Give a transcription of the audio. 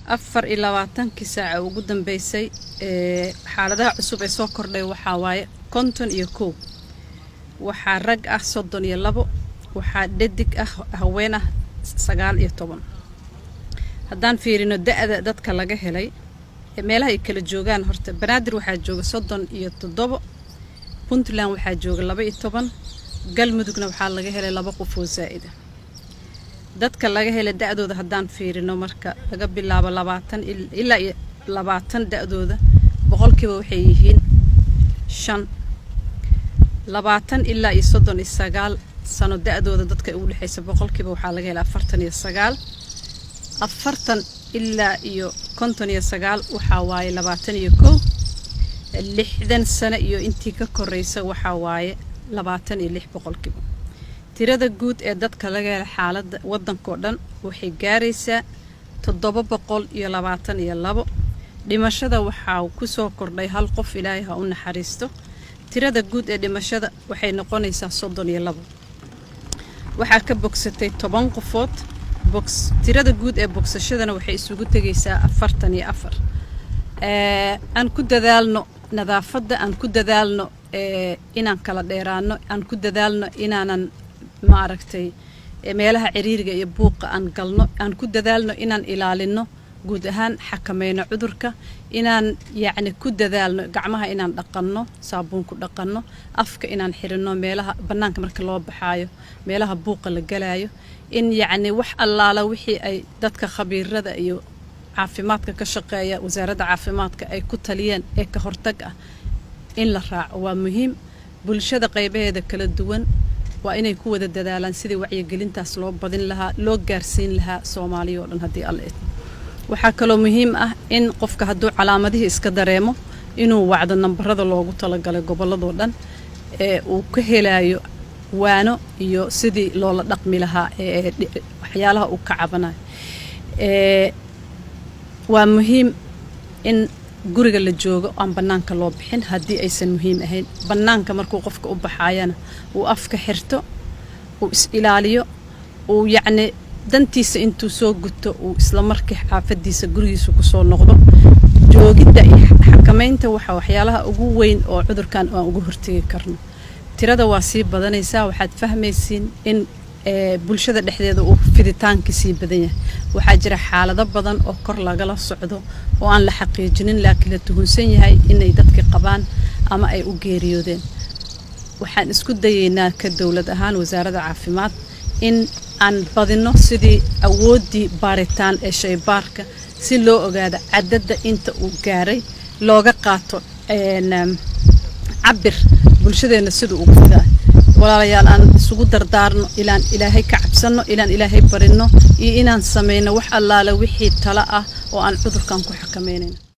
afar iyo labaatankii saac ugu dambeysay xaaladaha cusub ee soo kordhay waxaa waaye 51 waxaa rag ah 32 waxaa dhadig ah haween ah 19 haddaan fiirino da'da dadka laga helay meelaha ay kala joogaan horta Banaadir waxaa jooga 37 Puntland waxaa jooga 12 Galmudugna waxaa laga helay 2 qof oo zaa'id ah dadka laga helay da'dooda haddaan fiirino marka laga bilaabo 20 ilaa 20 da'dooda boqolkiiba waxay yihiin 5 20 ilaa 39 sano da'dooda dadka ugu dhaxaysa boqolkiiba waxaa laga helay 49 40 ilaa 59 waxaa waaye 21 60 sano iyo intii ka koreysa waxaa waaye 26 boqolkiiba tirada guud ee dadka laga helay xaaladda wadanka oo dhan waxay gaaraysaa 722 dhimashada waxaa ku soo kordhay hal qof Ilaahay ha u naxariisto tirada guud ee dhimashada waxay noqonaysaa 32 waxaa ka bogsatay 10 qofood tirada guud ee bogsashadana waxay isugu tagaysaa 44 aan ku dadaalno nadaafadda aan ku dadaalno inaan kala dheeraano aan ku dadaalno inaanan ma aragtay meelaha ciriiriga iyo buuqa aan galno aan ku dadaalno inaan ilaalino guud ahaan xakameeyno cudurka inaan yacni ku dadaalno gacmaha inaan dhaqanno saabuun ku dhaqanno afka inaan xirino meelaha banaanka marka loo baxaayo meelaha buuqa la galaayo in yacni wax allaala wixii ay dadka khabiirada iyo caafimaadka ka shaqeeya wasaaradda caafimaadka ay ku taliyeen ee ka hortag ah in la raaco waa muhiim bulshada qaybaheeda kala duwan waa inay ku wada dadaalaan sidii wacyigelintaas loo badin lahaa loo gaarsiin lahaa Soomaaliya oo dhan hadii alla idmo waxaa kaloo muhiim ah in qofka hadduu calaamadihii iska dareemo inuu wacdo nambarada loogu talagalay gobolladoo dhan ee uu ka helayo waano iyo sidii loola dhaqmi lahaa waxyaalaha uu ka cabanayo waa muhiim in guriga la joogo aan banaanka loo bixin haddii aysan muhiim ahayn banaanka markuu qofka u baxayana uu afka xirto uu is ilaaliyo uu yacni dantiisa intuu soo guto uu isla markii xaafadiisa gurigiisa ku soo noqdo joogidda iyo xakameynta waxyaalaha ugu weyn oo cudurkan aan ugu hortagi karno tirada waa sii badanaysaa waxaad fahmaysiin in bulshada dhexdeeda uu fiditaanka sii badan yahay waxaa jira xaalado badan oo kor lagala socdo oo aan la xaqiijinin laakiin la tuhunsan yahay inay dadka qabaan ama ay u geeriyoodeen waxaan isku dayeynaa ka dawlad ahaan wasaaradda caafimaad in aan badino sidii awoodii baaritaan ee shaybaarka si loo ogaado cadadda inta uu gaaray looga qaato cabir bulshadeena sidoo ugu fidaa walaalayaal aan isugu dardaarno ilaan Ilaahay ka cabsano ilaan Ilaahay barino iyo inaan sameeyno wax allaala wixii tala ah oo aan cudurkan ku xakameynayno